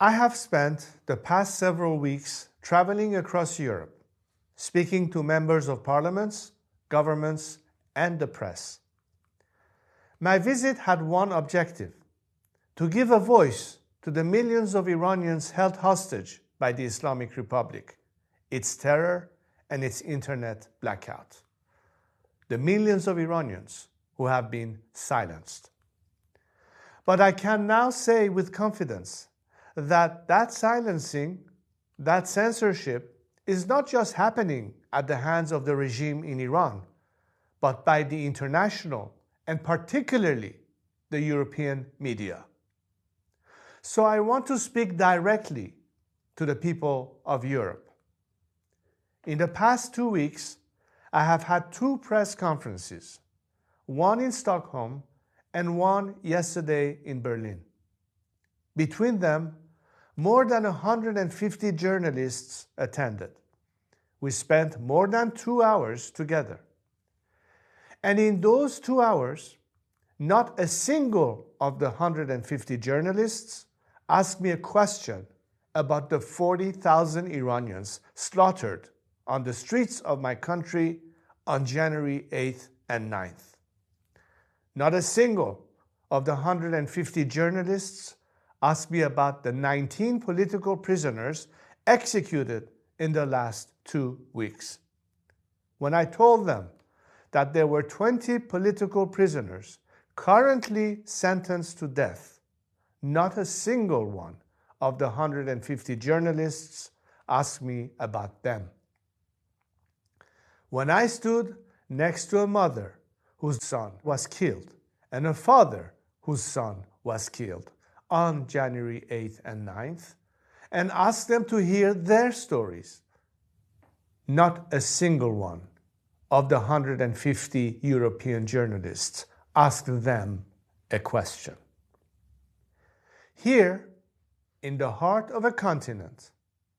I have spent the past several weeks traveling across Europe, speaking to members of parliaments, governments, and the press. My visit had one objective: to give a voice to the millions of Iranians held hostage by the Islamic Republic, its terror, and its internet blackout. The millions of Iranians who have been silenced. But I can now say with confidence that silencing, that censorship, is not just happening at the hands of the regime in Iran, but by the international and particularly the European media. So I want to speak directly to the people of Europe. In the past 2 weeks, I have had 2 press conferences, one in Stockholm and one yesterday in Berlin. Between them, more than 150 journalists attended. We spent more than 2 hours together. And in those 2 hours, not a single of the 150 journalists asked me a question about the 40,000 Iranians slaughtered on the streets of my country on January 8th and 9th. Not a single of the 150 journalists asked me about the 19 political prisoners executed in the last 2 weeks. When I told them that there were 20 political prisoners currently sentenced to death, not a single one of the 150 journalists asked me about them. When I stood next to a mother whose son was killed and a father whose son was killed on January 8th and 9th, and asked them to hear their stories, not a single one of the 150 European journalists asked them a question. Here, in the heart of a continent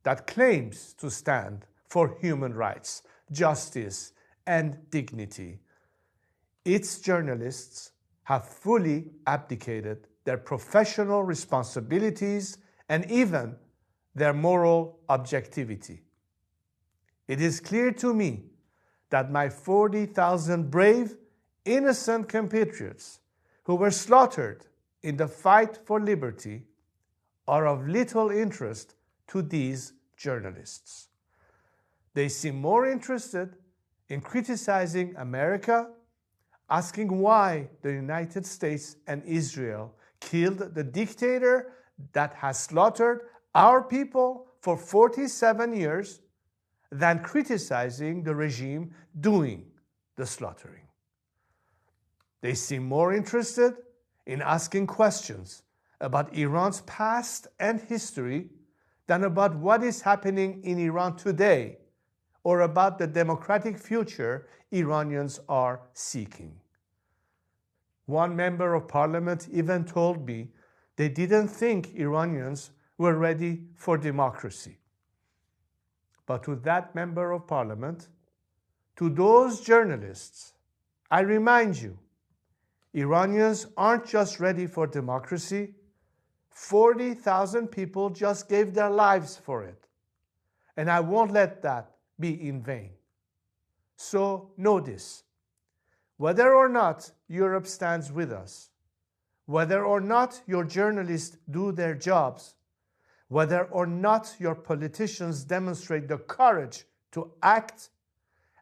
that claims to stand for human rights, justice, and dignity, its journalists have fully abdicated their professional responsibilities and even their moral objectivity. It is clear to me that my 40,000 brave, innocent compatriots who were slaughtered in the fight for liberty are of little interest to these journalists. They seem more interested in criticizing America, asking why the United States and Israel killed the dictator that has slaughtered our people for 47 years, than criticizing the regime doing the slaughtering. They seem more interested in asking questions about Iran's past and history than about what is happening in Iran today or about the democratic future Iranians are seeking. One member of parliament even told me they didn't think Iranians were ready for democracy. But to that member of parliament, to those journalists, I remind you, Iranians aren't just ready for democracy. 40,000 people just gave their lives for it. And I won't let that be in vain. So know this: whether or not Europe stands with us, whether or not your journalists do their jobs, whether or not your politicians demonstrate the courage to act,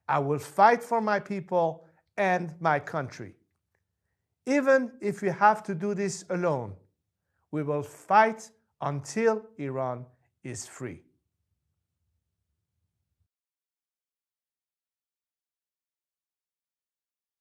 I will fight for my people and my country. Even if we have to do this alone, we will fight until Iran is free.